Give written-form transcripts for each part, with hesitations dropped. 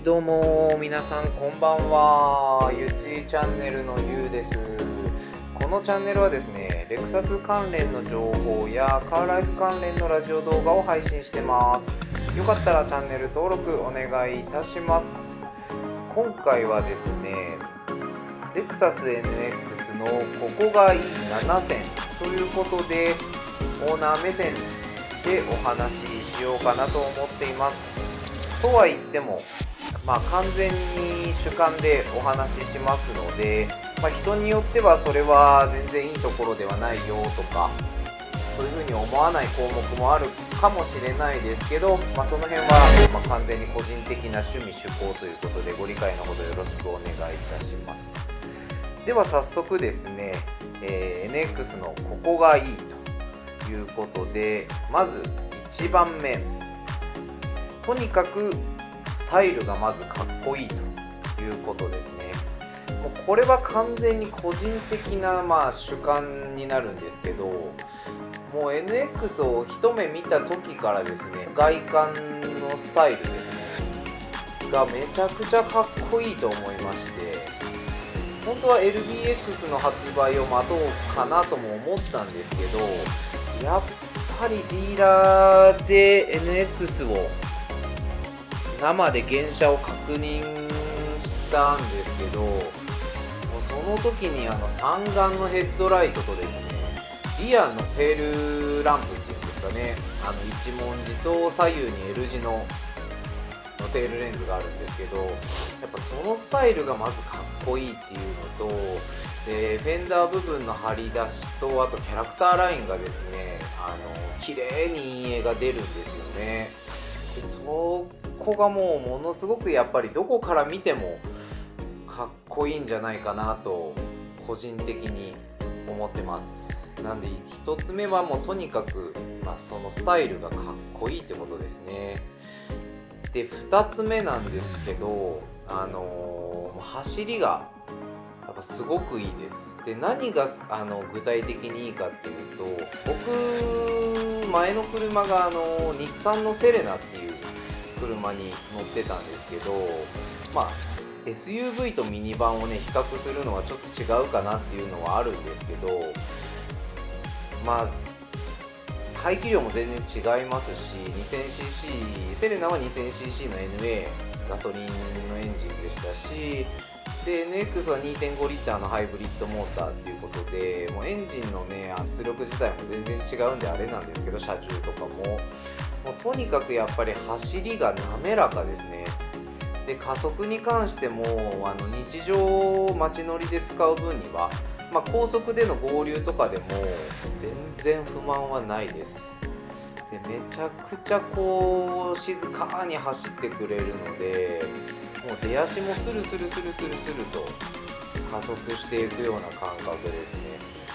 どうも皆さんこんばんは。ゆちチャンネルのゆうです。このチャンネルはですね、レクサス関連の情報やカーライフ関連のラジオ動画を配信してます。よかったらチャンネル登録お願いいたします。今回はですね、レクサス NX のここがいい7選ということで、オーナー目線でお話ししようかなと思っています。とは言っても、完全に主観でお話ししますので、人によってはそれは全然いいところではないよとか、そういうふうに思わない項目もあるかもしれないですけど、その辺は完全に個人的な趣味趣向ということでご理解のほどよろしくお願いいたします。では早速ですね、NX のここがいいということで、まず1番目、とにかくスタイルがまずかっこいいということですね。もうこれは完全に個人的な主観になるんですけど、もう NX を一目見た時からですね、外観のスタイルですねがめちゃくちゃかっこいいと思いまして、本当は LBX の発売を待とうかなとも思ったんですけど、やっぱりディーラーで NX を生で原車を確認したんですけど、もうその時に三眼のヘッドライトとですね、リアのテールランプっていうんですかね、一文字と左右に L 字のテールレンズがあるんですけど、やっぱそのスタイルがまずかっこいいっていうのと、でフェンダー部分の張り出しと、あとキャラクターラインがですね、綺麗に陰影が出るんですよね。でそこがもうものすごくやっぱりどこから見てもかっこいいんじゃないかなと個人的に思ってます。なんで1つ目はもうとにかく、そのスタイルがかっこいいってことですね。で2つ目なんですけど、走りがやっぱすごくいいです。で何が具体的にいいかっていうと、僕前の車が日産のセレナっていう車に乗ってたんですけど、SUV とミニバンをね比較するのはちょっと違うかなっていうのはあるんですけど、排気量も全然違いますし、 2000cc セレナは 2000cc の NA ガソリンのエンジンでしたし、で NX は 2.5 リッターのハイブリッドモーターっていうことで、もうエンジンのね出力自体も全然違うんであれなんですけど、車重とかもとにかくやっぱり走りが滑らかですね。で加速に関しても日常街乗りで使う分には、高速での合流とかでも全然不満はないです。でめちゃくちゃ静かに走ってくれるので、もう出足もスルスルスルスルスルと加速していくような感覚ですね。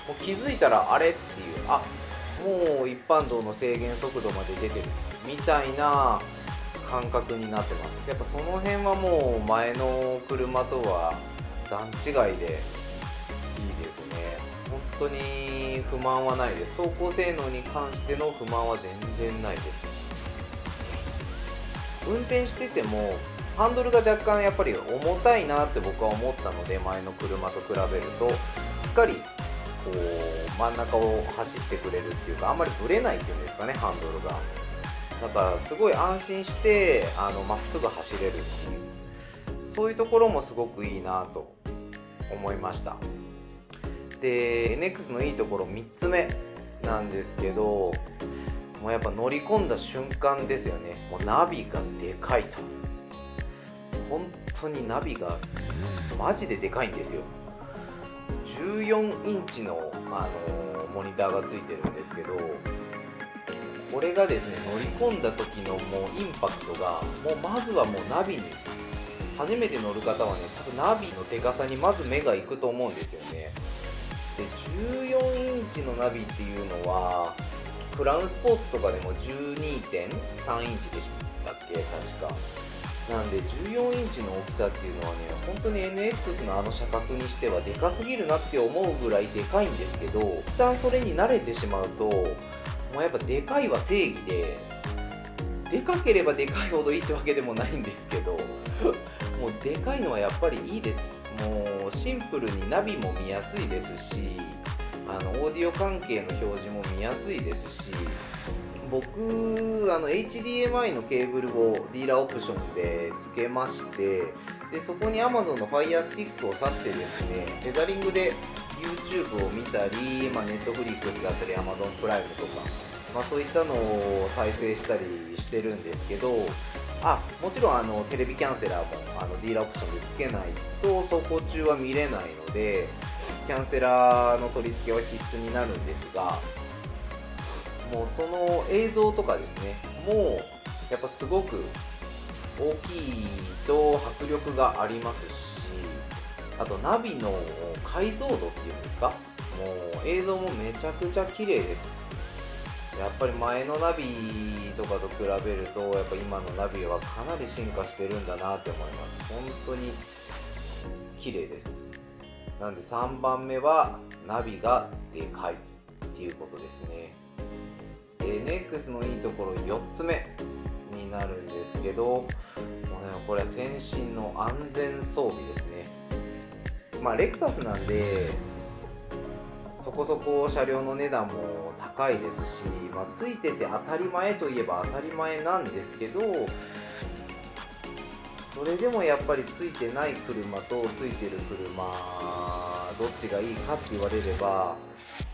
もう気づいたらあれっていう、もう一般道の制限速度まで出てるみたいな感覚になってます。やっぱその辺はもう前の車とは段違いでいいですね。本当に不満はないです。走行性能に関しての不満は全然ないです。運転しててもハンドルが若干やっぱり重たいなって僕は思ったので、前の車と比べるとしっかり真ん中を走ってくれるっていうか、あんまりブレないっていうんですかね、ハンドルが。だからすごい安心してまっすぐ走れるっていう、そういうところもすごくいいなと思いました。で NX のいいところ3つ目なんですけど、もうやっぱ乗り込んだ瞬間ですよね。もうナビがでかいと、本当にナビがマジででかいんですよ。14インチの、モニターがついてるんですけど、これがですね乗り込んだ時のもうインパクトが、もうまずはもうナビに、初めて乗る方はね多分ナビのでかさにまず目がいくと思うんですよね。で14インチのナビっていうのはクラウンスポーツとかでも 12.3 インチでしたっけ確か。なんで14インチの大きさっていうのはね、本当に NX の車格にしてはでかすぎるなって思うぐらいでかいんですけど、一旦それに慣れてしまうと、もうやっぱでかいは正義で、でかければでかいほどいいってわけでもないんですけど、もうでかいのはやっぱりいいです。もうシンプルにナビも見やすいですし、オーディオ関係の表示も見やすいですし、僕HDMI のケーブルをディーラーオプションで付けまして、でそこに Amazon の Fire Stick を挿してですね、テザリングで YouTube を見たり、Netflix だったり Amazon プライムとか、そういったのを再生したりしてるんですけど、もちろんテレビキャンセラーもディーラーオプションで付けないと走行中は見れないので、キャンセラーの取り付けは必須になるんですが、もうその映像とかですね、もうやっぱすごく大きいと迫力がありますし、あとナビの解像度っていうんですか、もう映像もめちゃくちゃ綺麗です。やっぱり前のナビとかと比べると、やっぱ今のナビはかなり進化してるんだなって思います。本当に綺麗です。なんで3番目はナビがでかいっていうことですね。で NX のいいところ4つ目になるんですけど、もうね、これは先進の安全装備ですね。レクサスなんでそこそこ車両の値段も高いですし、ついてて当たり前といえば当たり前なんですけど、それでもやっぱりついてない車とついてる車、どっちがいいかって言われれば、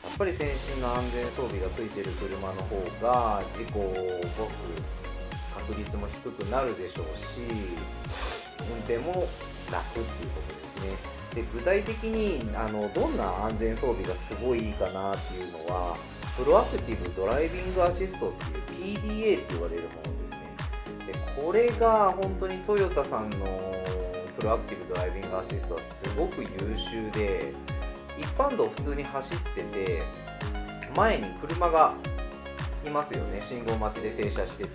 やっぱり先進の安全装備がついてる車の方が事故を起こす確率も低くなるでしょうし、運転も楽っていうことですね。で具体的にどんな安全装備がすごいいいかなっていうのは、プロアクティブドライビングアシストっていう PDA って言われるものですね。でこれが本当にトヨタさんのプロアクティブドライビングアシストはすごく優秀で、一般道を普通に走ってて前に車がいますよね。信号待ちで停車してて、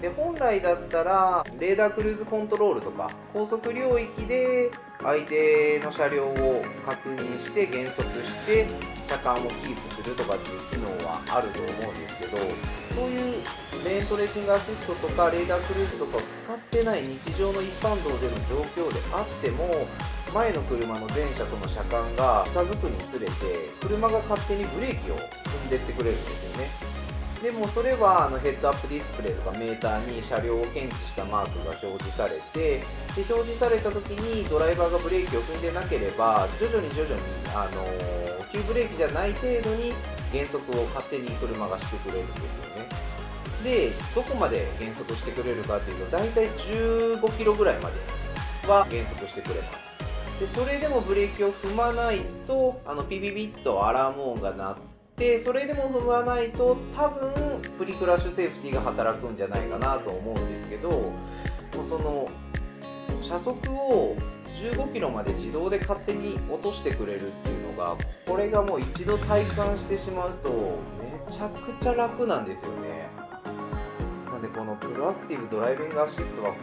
で本来だったらレーダークルーズコントロールとか高速領域で相手の車両を確認して減速して車間をキープするとかっていう機能はあると思うんですけど、そういうレーントレーシングアシストとかレーダークルーズとかを使ってない日常の一般道での状況であっても、前の車の前車との車間が近づくにつれて車が勝手にブレーキを踏んでってくれるんですよね。でもそれはヘッドアップディスプレイとかメーターに車両を検知したマークが表示されて、で表示された時にドライバーがブレーキを踏んでなければ徐々に急ブレーキじゃない程度に減速を勝手に車がしてくれるんですよね。でどこまで減速してくれるかというと、だいたい15キロぐらいまでは減速してくれます。でそれでもブレーキを踏まないとピピピッとアラーム音が鳴って、それでも踏まないと多分プリクラッシュセーフティーが働くんじゃないかなと思うんですけど、もうその車速を15キロまで自動で勝手に落としてくれるっていうのが、これがもう一度体感してしまうとめちゃくちゃ楽なんですよね。なのでこのプロアクティブドライビングアシストは本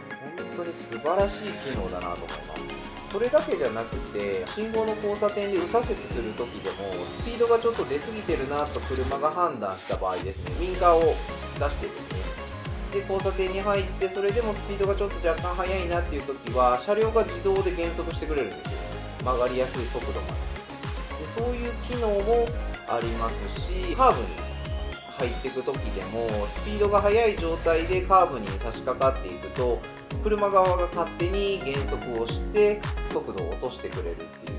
当に素晴らしい機能だなと思います。それだけじゃなくて、信号の交差点で右左折するときでもスピードがちょっと出過ぎてるなと車が判断した場合ですね、ウインカーを出してですね、で交差点に入って、それでもスピードがちょっと若干速いなっていうときは車両が自動で減速してくれるんですよ。曲がりやすい速度まで。でそういう機能もありますし、カーブに入っていくときでもスピードが速い状態でカーブに差し掛かっていくと、車側が勝手に減速をして速度を落としてくれるっていう、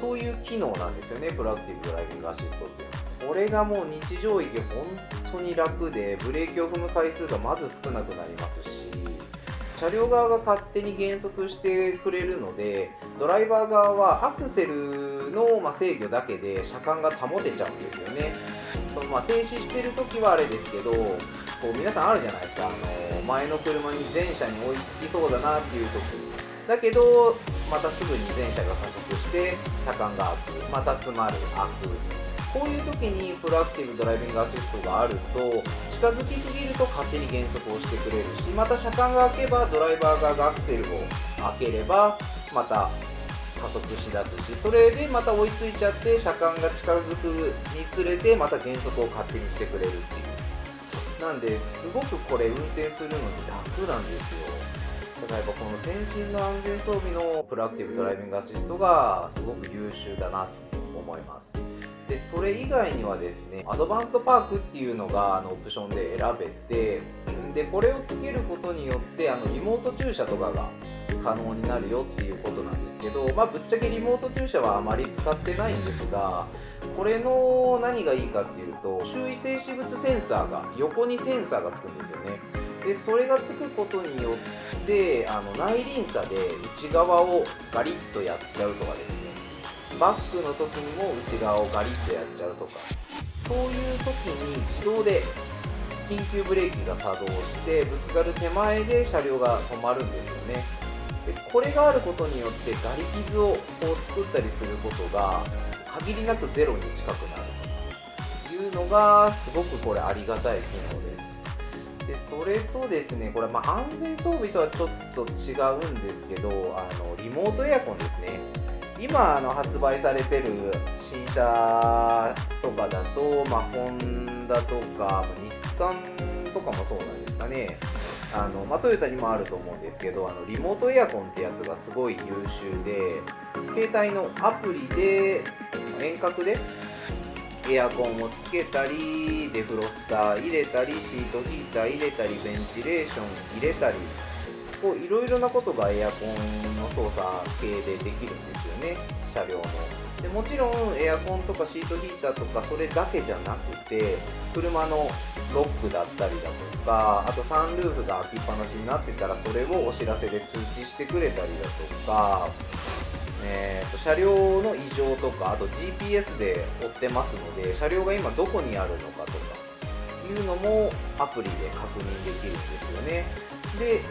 そういう機能なんですよね、プロアクティブドライビングアシストっていうのは。これがもう日常域本当に楽で、ブレーキを踏む回数がまず少なくなりますし、車両側が勝手に減速してくれるので、ドライバー側はアクセルの制御だけで車間が保てちゃうんですよね。停止してるときはあれですけど、皆さんあるじゃないですか、前の車に前車に追いつきそうだなっていう時だけど、またすぐに前車が加速して車間が開く、また詰まる、開く、こういう時にプロアクティブドライビングアシストがあると、近づきすぎると勝手に減速をしてくれるし、また車間が開けばドライバー側がアクセルを開ければまた加速しだすし、それでまた追いついちゃって車間が近づくにつれてまた減速を勝手にしてくれるっていう。なんですごくこれ運転するのに楽なんですよ。だからやっぱこの先進の安全装備のプロアクティブドライビングアシストがすごく優秀だなと思います。でそれ以外にはですね、アドバンストパークっていうのがオプションで選べて、でこれをつけることによってリモート駐車とかが可能になるよっていうことなんですけど、ぶっちゃけリモート駐車はあまり使ってないんですが、これの何がいいかっていうと、周囲静止物センサーが横にセンサーがつくんですよね。でそれがつくことによって内輪差で内側をガリッとやっちゃうとかですね、バックの時にも内側をガリッとやっちゃうとか、そういう時に自動で緊急ブレーキが作動してぶつかる手前で車両が止まるんですよね。でこれがあることによってガリ傷を作ったりすることが限りなくゼロに近くなるというのがすごくこれありがたい機能です。でそれとですね、これ安全装備とはちょっと違うんですけど、リモートエアコンですね。今発売されてる新車とかだと、ホンダとか日産とかもそうなんですかね、トヨタにもあると思うんですけど、リモートエアコンってやつがすごい優秀で、携帯のアプリで遠隔でエアコンをつけたり、デフロスター入れたり、シートヒーター入れたり、ベンチレーション入れたり、いろいろなことがエアコンの操作系でできるんですよね、車両の。でもちろんエアコンとかシートヒーターとかそれだけじゃなくて、車のロックだったりだとか、あとサンルーフが開きっぱなしになってたらそれをお知らせで通知してくれたりだとか、車両の異常とか、あと GPS で追ってますので、車両が今どこにあるのかとかいうのもアプリで確認できるんですよね。で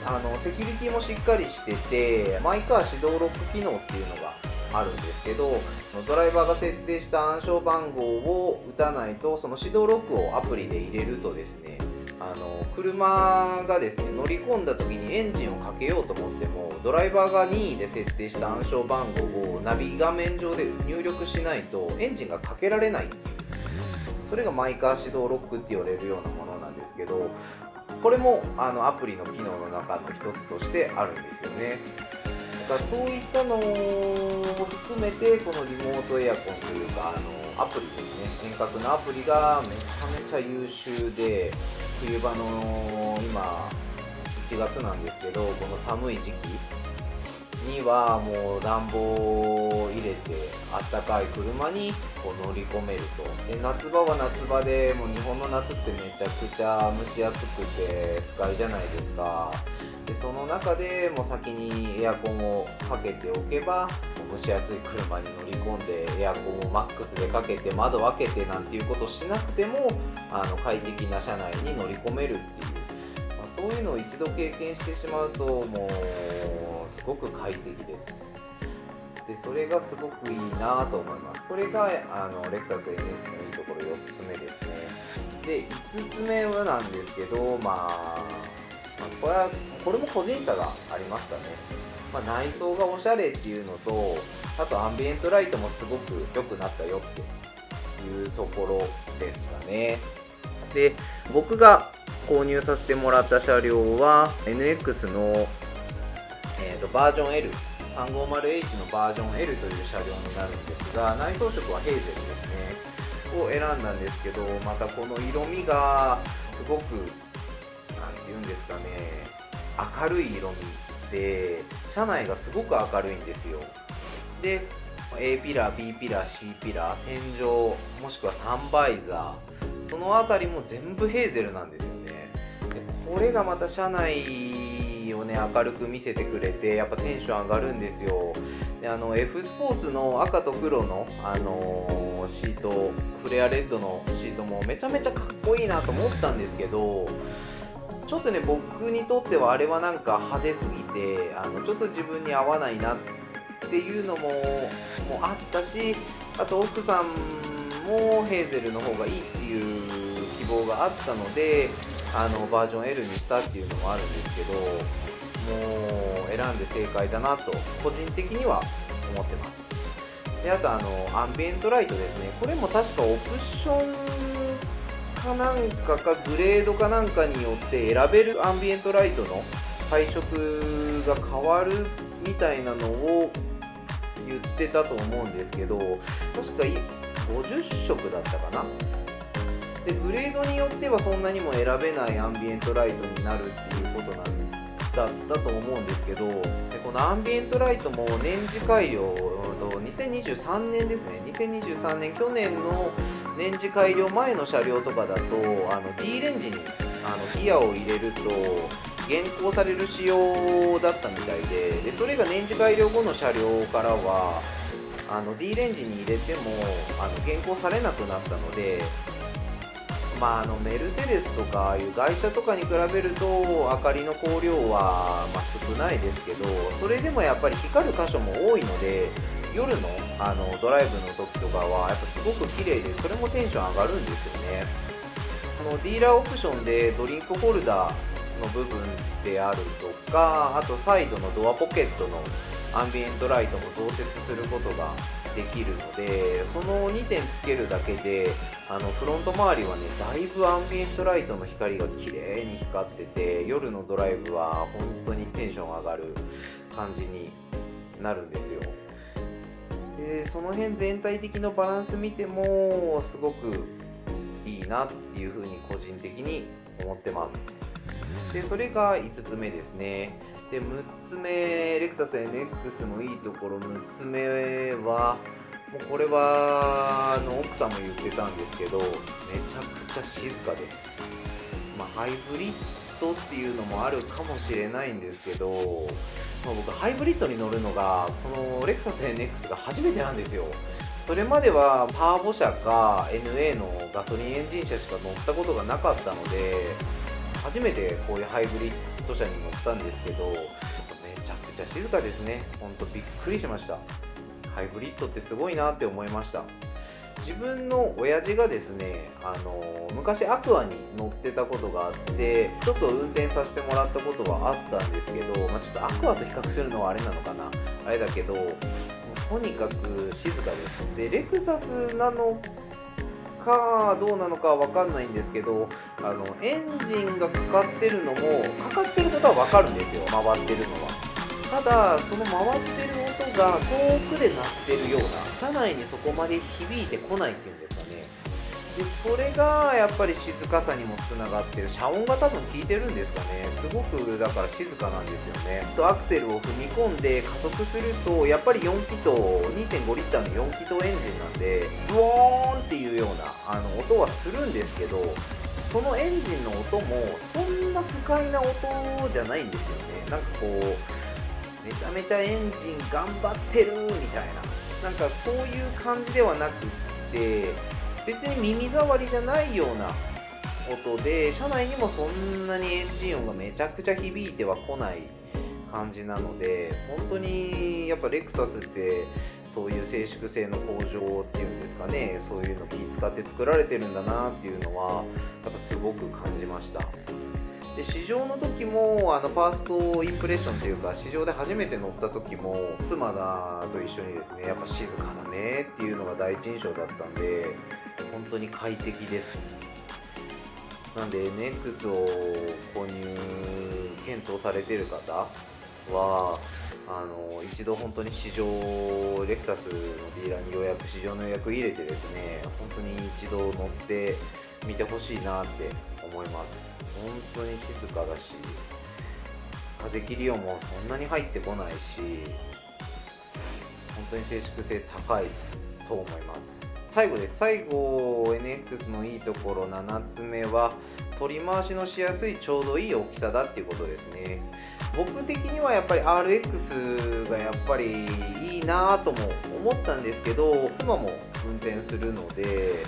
セキュリティもしっかりしてて、マイカー自動ロック機能っていうのがあるんですけど、ドライバーが設定した暗証番号を打たないと、その手動ロックをアプリで入れるとですね、車がですね乗り込んだ時にエンジンをかけようと思っても、ドライバーが任意で設定した暗証番号をナビ画面上で入力しないとエンジンがかけられないっていう、それがマイカー自動ロックって言われるようなものなんですけど、これもアプリの機能の中の一つとしてあるんですよね。だからそういったのを含めて、このリモートエアコンというかアプリですね、遠隔のアプリがめちゃめちゃ優秀で、冬場の今1月なんですけど、この寒い時期にはもう暖房を入れてあったかい車に乗り込めると。で夏場は夏場で、もう日本の夏ってめちゃくちゃ蒸し暑くて不快じゃないですか。でその中でもう先にエアコンをかけておけば、蒸し暑い車に乗り込んでエアコンをマックスでかけて窓を開けてなんていうことをしなくても快適な車内に乗り込めるっていう、そういうのを一度経験してしまうともうすごく快適です。でそれがすごくいいなと思います。これがレクサス NX のいいところ4つ目ですね。で5つ目はなんですけど、これも個人差がありますかね。内装がおしゃれっていうのと、あとアンビエントライトもすごく良くなったよっていうところですかね。で僕が購入させてもらった車両は NX の、バージョン L、350H のバージョン L という車両になるんですが、内装色はヘーゼルですねを選んだんですけど、またこの色味がすごくなんていうんですかね、明るい色味で、車内がすごく明るいんですよ。で A ピラー、B ピラー、C ピラー、天井もしくはサンバイザー、そのあたりも全部ヘーゼルなんですよね。でこれがまた車内をね明るく見せてくれて、やっぱテンション上がるんですよ。でF スポーツの赤と黒の、シート、フレアレッドのシートもめちゃめちゃかっこいいなと思ったんですけど、ちょっとね僕にとってはあれはなんか派手すぎてちょっと自分に合わないなっていうのもあったし、あと奥さんもヘーゼルの方がいいっていう希望があったのでバージョン L にしたっていうのもあるんですけど、もう選んで正解だなと個人的には思ってます。であとアンビエントライトですね。これも確かオプションかなんかグレードかなんかによって選べるアンビエントライトの配色が変わるみたいなのを言ってたと思うんですけど、確か50色だったかな。でグレードによってはそんなにも選べないアンビエントライトになるっていうことだったと思うんですけど、でこのアンビエントライトも年次改良、2023年ですね、2023年去年の年次改良前の車両とかだとD レンジにギアを入れると現行される仕様だったみたいで、それが年次改良後の車両からはD レンジに入れても現行されなくなったので、メルセデスとかいう外車とかに比べると明かりの光量は少ないですけど、それでもやっぱり光る箇所も多いので、夜のドライブの時とかはやっぱすごく綺麗で、それもテンション上がるんですよね。ディーラーオプションでドリンクホルダーの部分であるとか、あとサイドのドアポケットのアンビエントライトも増設することができるので、その2点つけるだけでフロント周りはね、だいぶアンビエントライトの光が綺麗に光ってて、夜のドライブは本当にテンション上がる感じになるんですよ。でその辺全体的なバランス見てもすごくいいなっていうふうに個人的に思ってます。でそれが5つ目ですね。で6つ目、レクサス NX のいいところ6つ目は、もうこれは奥さんも言ってたんですけど、めちゃくちゃ静かです。ハイブリッドっていうのもあるかもしれないんですけど、僕ハイブリッドに乗るのがこのレクサス NX が初めてなんですよ。それまではターボ車か NA のガソリンエンジン車しか乗ったことがなかったので、初めてこういうハイブリッド車に乗ったんですけど、めちゃくちゃ静かですね。ほんとびっくりしました。ハイブリッドってすごいなって思いました。自分の親父がですね、昔アクアに乗ってたことがあって、ちょっと運転させてもらったことはあったんですけど、ちょっとアクアと比較するのはあれなのかな、あれだけど、とにかく静かです。でレクサスなのかどうなのかは分かんないんですけど、エンジンがかかってるのもかかってることは分かるんですよ、回ってるのは。ただその回ってる音が遠くで鳴ってるような、車内にそこまで響いてこないっていうんですかね。でそれがやっぱり静かさにもつながってる。遮音が多分効いてるんですかね。すごくだから静かなんですよね。アクセルを踏み込んで加速すると、やっぱり4気筒 2.5 リッターの4気筒エンジンなんでズオーンっていうような音はするんですけど、そのエンジンの音もそんな不快な音じゃないんですよね。なんかこうめちゃめちゃエンジン頑張ってるみたいな、なんかそういう感じではなくって、別に耳障りじゃないような音で、車内にもそんなにエンジン音がめちゃくちゃ響いてはこない感じなので、本当にやっぱレクサスってそういう静粛性の向上っていうんですかね、そういうの気使って作られてるんだなっていうのはやっぱすごく感じました。で試乗の時もファーストインプレッションというか、試乗で初めて乗った時も妻と一緒にですね、やっぱ静かだねっていうのが第一印象だったんで、本当に快適です。なんで NX を購入検討されている方は一度本当に試乗、レクサスのディーラーに試乗の予約入れてですね、本当に一度乗ってみてほしいなって思います。本当に静かだし、風切り音もそんなに入ってこないし、本当に静粛性高いと思います。最後です。最後 NX のいいところ7つ目は、取り回しのしやすいちょうどいい大きさだっていうことですね。僕的にはやっぱり RX がやっぱりいいなとも思ったんですけど、妻も運転するので、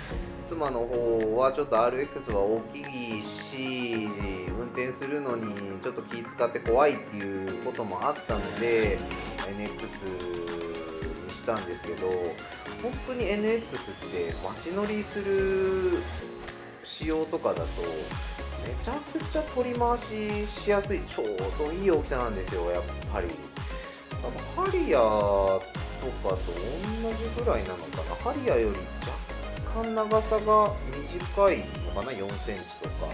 妻の方はちょっと RX は大きいし、運転するのにちょっと気使って怖いっていうこともあったので NX にしたんですけど、本当に NX って街乗りする仕様とかだとめちゃくちゃ取り回ししやすい、ちょうどいい大きさなんですよ。やっぱりハリアーとかと同じぐらいなのかな。ハリアーより若干長さが短いのかな、4センチとか。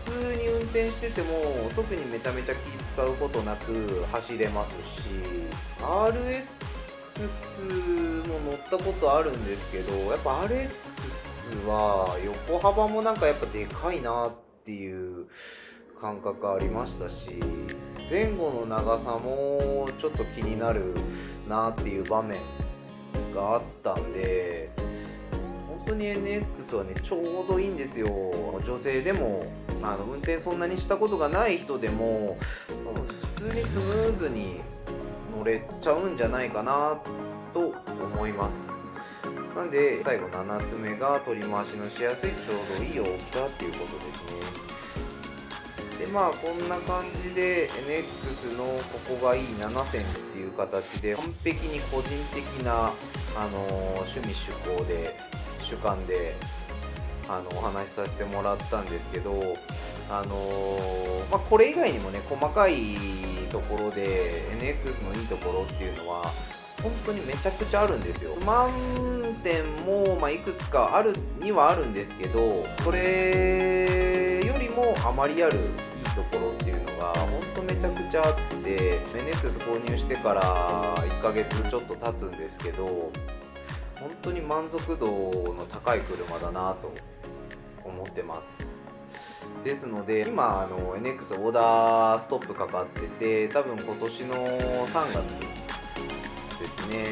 普通に運転してても特にめちゃめちゃ気使うことなく走れますし、 RX も乗ったことあるんですけど、やっぱ RX は横幅もなんかやっぱでかいなっていう感覚ありましたし、前後の長さもちょっと気になるなっていう場面があったんで、本当に NX はねちょうどいいんですよ。女性でも運転そんなにしたことがない人でも普通にスムーズに乗れちゃうんじゃないかなと思います。なんで最後7つ目が取り回しのしやすいちょうどいい大きさっていうことですね。でこんな感じで NX のここがいい7選っていう形で完璧に個人的な、趣味主観でお話しさせてもらったんですけど、これ以外にもね細かいところで NX のいいところっていうのは本当にめちゃくちゃあるんですよ。満点も、いくつかあるにはあるんですけど、それよりもあまりあるいいところっていうのが本当めちゃくちゃあって、 NX 購入してから1ヶ月ちょっと経つんですけど、本当に満足度の高い車だなと思ってます。ですので今NX オーダーストップかかってて、多分今年の3月ですね